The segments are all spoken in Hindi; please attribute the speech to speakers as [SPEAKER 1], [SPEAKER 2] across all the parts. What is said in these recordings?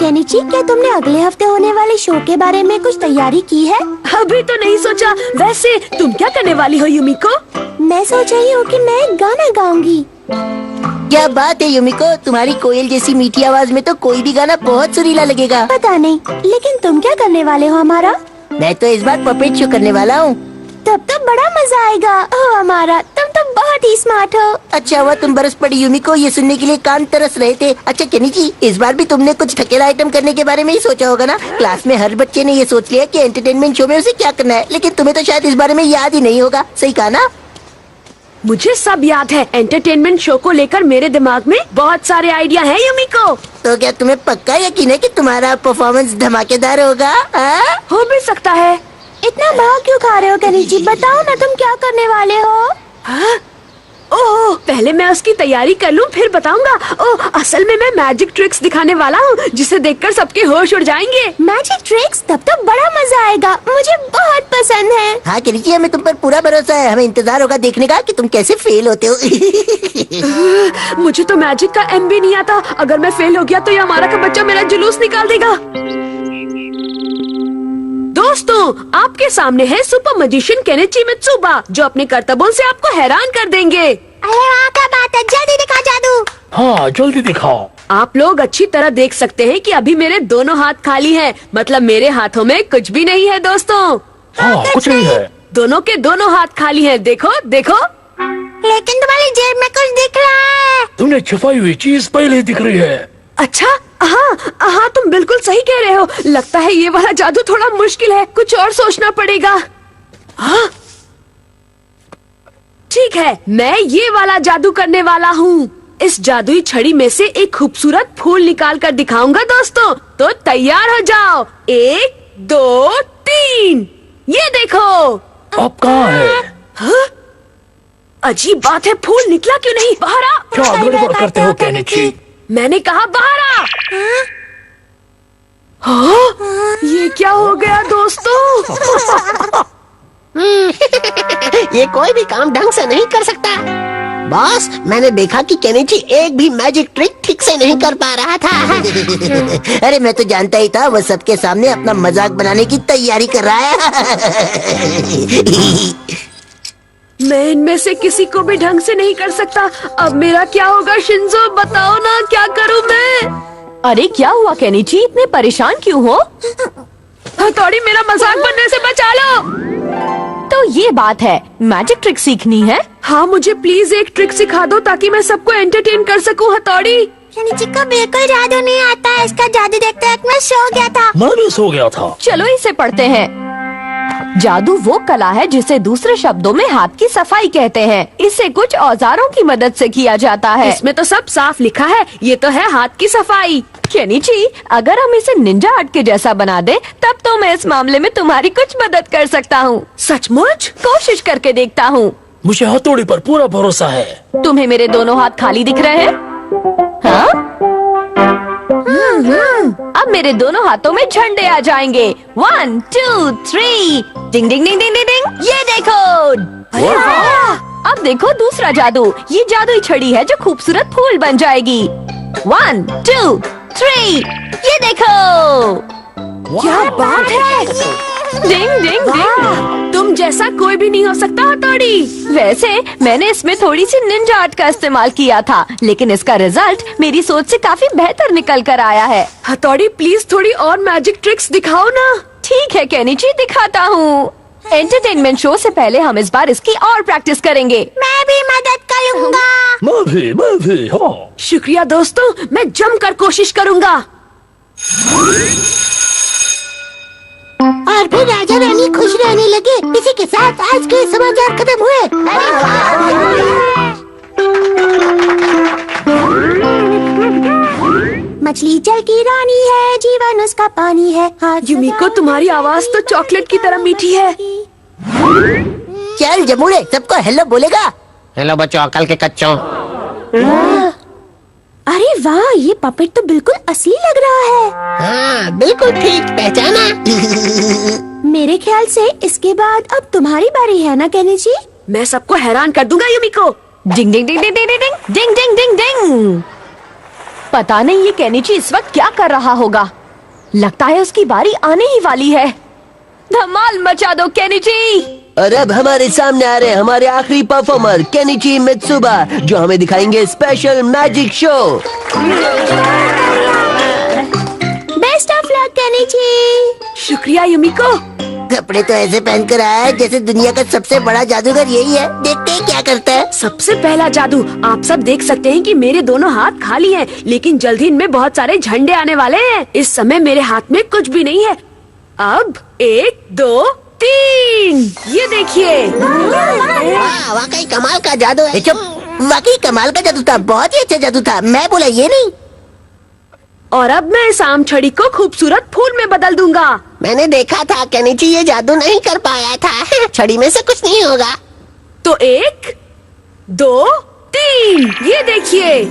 [SPEAKER 1] केनिची, क्या तुमने अगले हफ्ते होने वाले शो के बारे में कुछ तैयारी की है?
[SPEAKER 2] अभी तो नहीं सोचा। वैसे तुम क्या करने वाली हो युमिको?
[SPEAKER 1] मैं सोच रही हूँ कि मैं एक गाना गाऊंगी।
[SPEAKER 3] क्या बात है युमिको, तुम्हारी कोयल जैसी मीठी आवाज में तो कोई भी गाना बहुत सुरीला लगेगा।
[SPEAKER 1] पता नहीं, लेकिन तुम क्या करने वाले हो हमारा?
[SPEAKER 3] मैं तो इस बार पपेट शो करने वाला हूँ।
[SPEAKER 1] तब तो बड़ा मजा आएगा। ओ हमारा, तुम तो बहुत ही स्मार्ट हो।
[SPEAKER 3] अच्छा हुआ तुम बरस पड़ी युमिको, ये सुनने के लिए कान तरस रहे थे। अच्छा केनिची, इस बार भी तुमने कुछ ठकेला आइटम करने के बारे में ही सोचा होगा ना? क्लास में हर बच्चे ने ये सोच लिया कि एंटरटेनमेंट शो में उसे क्या करना है, लेकिन तुम्हें तो शायद इस बारे में याद ही नहीं होगा। सही कहा ना?
[SPEAKER 2] मुझे सब याद है। एंटरटेनमेंट शो को लेकर मेरे दिमाग में बहुत सारे आइडिया हैं युमिको।
[SPEAKER 3] तो क्या तुम्हें पक्का यकीन है कि तुम्हारा परफॉर्मेंस धमाकेदार होगा?
[SPEAKER 2] हो भी सकता है।
[SPEAKER 1] इतना भाव क्यों खा रहे हो केनिची? बताओ ना, तुम क्या करने वाले हो?
[SPEAKER 2] हाँ? ओह, पहले मैं उसकी तैयारी कर लूं, फिर बताऊंगा। ओह, असल में मैं मैजिक ट्रिक्स दिखाने वाला हूँ, जिसे देखकर सबके होश उड़ जाएंगे।
[SPEAKER 1] Magic tricks? तब तो बड़ा मजा आएगा, मुझे बहुत पसंद है।
[SPEAKER 3] हाँ केनिची, हमें तुम पर पूरा भरोसा है। हमें इंतजार होगा देखने का कि तुम कैसे फेल होते हो।
[SPEAKER 2] मुझे तो मैजिक का एम भी नहीं आता। अगर मैं फेल हो गया तो ये हमारा का बच्चा मेरा जुलूस निकाल देगा। दोस्तों, आपके सामने है सुपर मैजिशियन केनिची मित्सुबा, जो अपने करतबों से आपको हैरान कर देंगे।
[SPEAKER 1] अरे वाह, क्या बात है, जल्दी दिखा जादू।
[SPEAKER 4] हाँ जल्दी दिखाओ।
[SPEAKER 2] आप लोग अच्छी तरह देख सकते हैं कि अभी मेरे दोनों हाथ खाली हैं, मतलब मेरे हाथों में कुछ भी नहीं है दोस्तों।
[SPEAKER 4] हाँ कुछ नहीं है।
[SPEAKER 2] दोनों के दोनों हाथ खाली हैं। देखो देखो।
[SPEAKER 1] लेकिन तुम्हारी जेब में कुछ दिख रहा है।
[SPEAKER 4] तुमने छुपाई हुई चीज पहले दिख रही है।
[SPEAKER 2] अच्छा, हाँ हाँ, तुम बिल्कुल सही कह रहे हो। लगता है ये वाला जादू थोड़ा मुश्किल है, कुछ और सोचना पड़ेगा। हाँ ठीक है, मैं ये वाला जादू करने वाला हूँ। इस जादुई छड़ी में से एक खूबसूरत फूल निकाल कर दिखाऊंगा दोस्तों। तो तैयार हो जाओ। 1 2 3, ये देखो।
[SPEAKER 4] अब कहाँ है?
[SPEAKER 2] हाँ? अजीब बात है, फूल निकला क्यों नहीं? बाहर आ।
[SPEAKER 4] क्या गड़बड़ करते हो केनिची?
[SPEAKER 2] मैंने कहा बाहर आ। हाँ? ये क्या हो गया दोस्तों?
[SPEAKER 3] ये कोई भी काम ढंग से नहीं कर सकता। बॉस, मैंने देखा कि केनिची एक भी मैजिक ट्रिक ठीक से नहीं कर पा रहा था। अरे मैं तो जानता ही था, वो सबके सामने अपना मजाक बनाने की तैयारी कर रहा है।
[SPEAKER 2] मैं इनमें से किसी को भी ढंग से नहीं कर सकता। अब मेरा क्या होगा शिंजो? बताओ ना, क्या करूं मैं?
[SPEAKER 5] अरे क्या हुआ केनिची, इतने परेशान क्यों हो?
[SPEAKER 2] हथौड़ी, मेरा मजाक बनने से बचा लो।
[SPEAKER 5] तो ये बात है, मैजिक ट्रिक सीखनी है?
[SPEAKER 2] हाँ, मुझे प्लीज एक ट्रिक सिखा दो ताकि मैं सबको एंटरटेन कर सकूं। हथौड़ी,
[SPEAKER 1] केनिची को बिल्कुल जादू नहीं आता है। इसका जादू देखते वक्त मैं सो गया था।
[SPEAKER 4] मैं भी सो गया था।
[SPEAKER 5] चलो इसे पढ़ते हैं। जादू वो कला है जिसे दूसरे शब्दों में हाथ की सफाई कहते हैं। इसे कुछ औजारों की मदद से किया जाता है।
[SPEAKER 2] इसमें तो सब साफ लिखा है। ये तो है हाथ की सफाई।
[SPEAKER 5] केनिची, अगर हम इसे निंजा आर्ट के जैसा बना दे, तब तो मैं इस मामले में तुम्हारी कुछ मदद कर सकता हूँ।
[SPEAKER 2] सचमुच?
[SPEAKER 5] कोशिश करके देखता हूँ।
[SPEAKER 4] मुझे हथौड़ी पर पूरा भरोसा है।
[SPEAKER 5] तुम्हें मेरे दोनों हाथ खाली दिख रहे हैं? हाँ? अब मेरे दोनों हाथों में झंडे आ जाएंगे। 1 2 3, डिंग डिंग डिंग डिंग डिंग। ये देखो। अब देखो दूसरा जादू। ये जादुई छड़ी है जो खूबसूरत फूल बन जाएगी। 1 2 3, ये देखो।
[SPEAKER 2] क्या बात है?
[SPEAKER 5] डिंग डिंग डिंग।
[SPEAKER 2] तुम जैसा कोई भी नहीं हो सकता हथौड़ी।
[SPEAKER 5] वैसे मैंने इसमें थोड़ी सी निंजा आर्ट का इस्तेमाल किया था, लेकिन इसका रिजल्ट मेरी सोच से काफी बेहतर निकल कर आया है।
[SPEAKER 2] हथौड़ी, प्लीज थोड़ी और मैजिक ट्रिक्स दिखाओ ना।
[SPEAKER 5] ठीक है केनिची, दिखाता हूँ। एंटरटेनमेंट शो से पहले हम इस बार इसकी और प्रैक्टिस करेंगे।
[SPEAKER 1] मैं भी मदद करूँगा।
[SPEAKER 4] मैं भी हाँ।
[SPEAKER 2] शुक्रिया दोस्तों, मैं जमकर कोशिश करूँगा।
[SPEAKER 3] और फिर राजा रानी खुश रहने लगे। इसी के साथ आज के समाचार खत्म हुए।
[SPEAKER 1] मछली जल की रानी है, जीवन उसका पानी है।
[SPEAKER 2] युमिको, तुम्हारी आवाज तो चॉकलेट की तरह मीठी है।
[SPEAKER 3] चल जमूड़े, सबको हेलो बोलेगा।
[SPEAKER 6] हेलो बच्चों, अकल के कच्चों।
[SPEAKER 1] अरे वाह, ये पपेट तो बिल्कुल असली लग रहा है।
[SPEAKER 3] हाँ बिल्कुल ठीक पहचाना।
[SPEAKER 1] मेरे ख्याल से इसके बाद अब तुम्हारी बारी है ना केनिची?
[SPEAKER 2] मैं सबको हैरान कर दूंगा युमिको।
[SPEAKER 5] डिंग डिंग डिंग डिंग डिंग डिंग डिंग डिंग डिंग डिंग। पता नहीं ये केनिची इस वक्त क्या कर रहा होगा। लगता है उसकी बारी आने ही वाली है। धमाल मचा दो केनिची।
[SPEAKER 3] और अब हमारे सामने आ रहे हैं हमारे आखिरी परफॉर्मर केनिची मित्सुबा, जो हमें दिखाएंगे special magic show.
[SPEAKER 1] Best of luck Kenichi.
[SPEAKER 2] शुक्रिया युमिको।
[SPEAKER 3] कपड़े तो ऐसे पहन कर आया है जैसे दुनिया का सबसे बड़ा जादूगर यही है। देखते हैं क्या करता है।
[SPEAKER 2] सबसे पहला जादू, आप सब देख सकते हैं कि मेरे दोनों हाथ खाली हैं, लेकिन जल्द ही इनमें बहुत सारे झंडे आने वाले हैं। इस समय मेरे हाथ में कुछ भी नहीं है। अब 1 2 3, ये देखिए।
[SPEAKER 3] वाह, वाकई कमाल का जादू है। चुप, वाकई कमाल का जादू था, बहुत ही अच्छा जादू था। मैं बोला ये नहीं।
[SPEAKER 2] और अब मैं इस आम छड़ी को खूबसूरत फूल में बदल दूंगा।
[SPEAKER 3] मैंने देखा था केनिची ये जादू नहीं कर पाया था। छड़ी में से कुछ नहीं होगा।
[SPEAKER 2] तो 1 2 3, ये देखिए।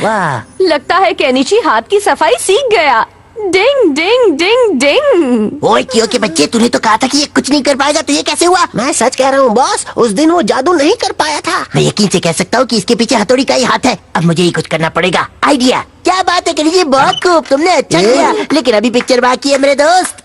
[SPEAKER 3] वाह,
[SPEAKER 5] लगता है केनिची हाथ की सफाई सीख गया। डिंग डिंग डिंग डिंग।
[SPEAKER 3] ओए क्यों के बच्चे, तूने तो कहा था कि ये कुछ नहीं कर पाएगा, तो ये कैसे हुआ? मैं सच कह रहा हूँ बॉस, उस दिन वो जादू नहीं कर पाया था। मैं यकीन से कह सकता हूँ कि इसके पीछे हथौड़ी का ही हाथ है। अब मुझे ही कुछ करना पड़ेगा। आइडिया, क्या बात है केनिची, बहुत खूब, तुमने अच्छा किया। लेकिन अभी पिक्चर बाकी है मेरे दोस्त।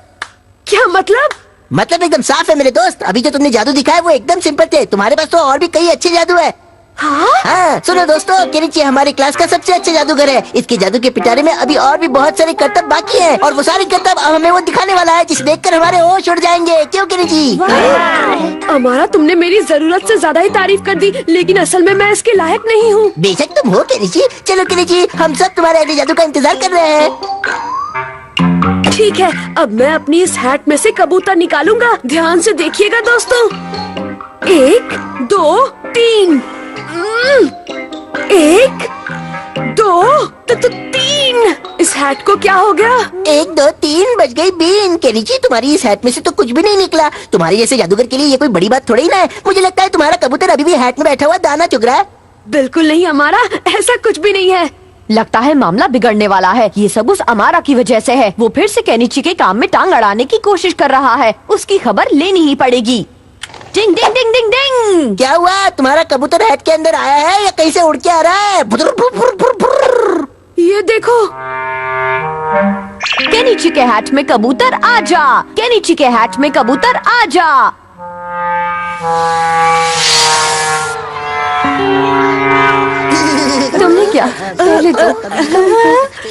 [SPEAKER 2] क्या मतलब
[SPEAKER 3] एकदम साफ है मेरे दोस्त। अभी जो तुमने जादू दिखाया वो एकदम सिंपल थे। तुम्हारे पास तो और भी कई अच्छे जादू है। हाँ, सुनो दोस्तों, केनिची हमारी क्लास का सबसे अच्छा जादूगर है। इसके जादू के पिटारे में अभी और भी बहुत सारे करतब बाकी हैं, और वो सारे करतब हमें वो दिखाने वाला है, जिसे देखकर हमारे होश उड़ जाएंगे। क्यों केनिची?
[SPEAKER 2] अमारा, तुमने मेरी जरूरत से ज्यादा ही तारीफ कर दी, लेकिन असल में मैं इसके लायक नहीं हूँ।
[SPEAKER 3] बेशक तुम हो केनिची। चलो केनिची, हम सब तुम्हारे अगले जादू का इंतजार कर रहे हैं।
[SPEAKER 2] ठीक है, अब मैं अपनी इस हैट में से कबूतर निकालूंगा। ध्यान से देखिएगा दोस्तों। 1 2 3। 1 2 3। इस हैट को क्या हो गया?
[SPEAKER 3] 1 2 3 बज गई बीन। केनिची, तुम्हारी इस हैट में से तो कुछ भी नहीं निकला। तुम्हारे जैसे जादूगर के लिए ये कोई बड़ी बात थोड़ी ना है। मुझे लगता है तुम्हारा कबूतर अभी भी हैट में बैठा हुआ दाना चुग रहा है।
[SPEAKER 2] बिल्कुल नहीं अमारा, ऐसा कुछ भी नहीं है।
[SPEAKER 5] लगता है मामला बिगड़ने वाला है। ये सब उस अमारा की वजह से है। वो फिर से केनिची के काम में टांग अड़ाने की कोशिश कर रहा है। उसकी खबर लेनी ही पड़ेगी। डिंग डिंग डिंग डिंग डिंग।
[SPEAKER 3] क्या हुआ? तुम्हारा कबूतर हैट के अंदर आया है या कहीं से उड़ के आ रहा है? भुर, भुर, भुर, भुर, भुर।
[SPEAKER 2] ये देखो।
[SPEAKER 5] केनिची के हैट में कबूतर आजा। केनिची के हैट में कबूतर आजा। तुमने क्या? पहले तो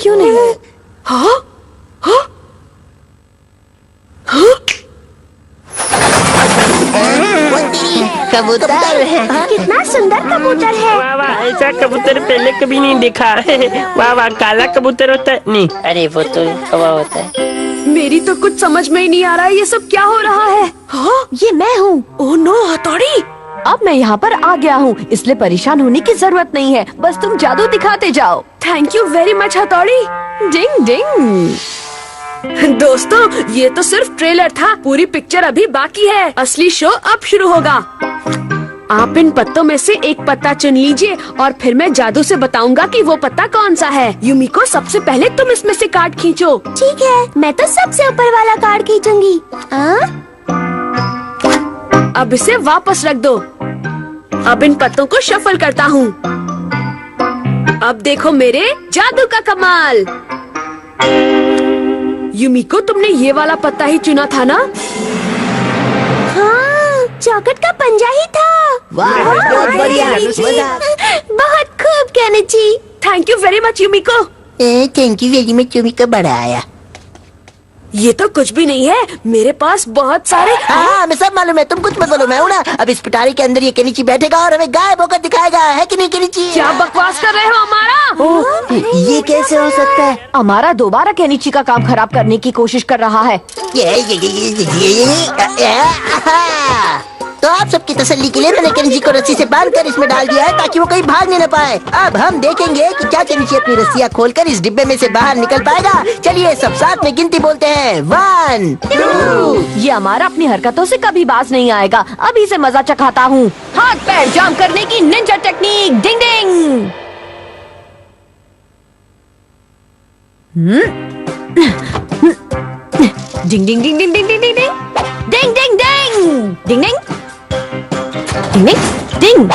[SPEAKER 5] क्यों नहीं?
[SPEAKER 2] हाँ हाँ हाँ।
[SPEAKER 3] कबूतर
[SPEAKER 1] कितना सुंदर कबूतर है।
[SPEAKER 7] वाह वाह, ऐसा कबूतर पहले कभी नहीं देखा है। वाह वाह, काला कबूतर होता है नहीं? अरे वो तो कौवा होता है।
[SPEAKER 2] मेरी तो कुछ समझ में ही नहीं आ रहा है, ये सब क्या हो रहा है? हाँ,
[SPEAKER 5] ये मैं हूँ।
[SPEAKER 2] ओह नो, हथौड़ी।
[SPEAKER 5] अब मैं यहाँ पर आ गया हूँ, इसलिए परेशान होने की जरूरत नहीं है। बस तुम जादू दिखाते जाओ।
[SPEAKER 2] थैंक यू वेरी मच हथौड़ी।
[SPEAKER 5] डिंग डिंग।
[SPEAKER 2] दोस्तों, ये तो सिर्फ ट्रेलर था, पूरी पिक्चर अभी बाकी है। असली शो अब शुरू होगा। आप इन पत्तों में से एक पत्ता चुन लीजिए और फिर मैं जादू से बताऊंगा कि वो पत्ता कौन सा है। युमिको, सबसे पहले तुम इसमें से कार्ड खींचो।
[SPEAKER 1] ठीक है, मैं तो सबसे ऊपर वाला कार्ड खींचूंगी।
[SPEAKER 2] अब इसे वापस रख दो। अब इन पत्तों को शफल करता हूँ। अब देखो मेरे जादू का कमाल। युमिको, तुमने ये वाला पत्ता ही चुना था ना?
[SPEAKER 1] हाँ, चौखट का पंजा ही था।
[SPEAKER 3] वाह, बहुत बढ़िया, मजा।
[SPEAKER 1] बहुत खूब Kenichi.
[SPEAKER 2] Thank you very much Yumiko.
[SPEAKER 3] Thank you very much, Yumiko बड़ा आया।
[SPEAKER 2] ये तो कुछ भी नहीं है, मेरे पास बहुत सारे।
[SPEAKER 3] हाँ, हमें सब मालूम है, तुम कुछ मत बोलो, मैं हूं ना। अब इस पिटारी के अंदर ये केनिची बैठेगा और हमें गायब होकर दिखाएगा, है कि नहीं केनिची?
[SPEAKER 2] क्या बकवास कर रहे हो हमारा?
[SPEAKER 3] ये कैसे हो सकता है?
[SPEAKER 5] हमारा दोबारा केनिची का काम खराब करने की कोशिश कर रहा है। तो आप सबकी तसल्ली के लिए मैंने केनिची को रस्सी से बांधकर इसमें डाल दिया है, ताकि वो कहीं भागने न पाए। अब हम देखेंगे कि क्या केनिची अपनी रस्सियाँ खोलकर इस डिब्बे में से बाहर निकल पाएगा। चलिए सब साथ में गिनती बोलते हैं। 1 2। ये हमारा अपनी हरकतों से कभी बाज नहीं आएगा। अभी से मजा चखाता हूँ। हाथ पैर जाम करने की निंजा टेक्निक। डिंग डिंग। डिंग डिंग डिंग डिंग डिंग डिंग डिंग डिंग डिंग डिंग डिंग डिंग डिंग डिंग डिंग।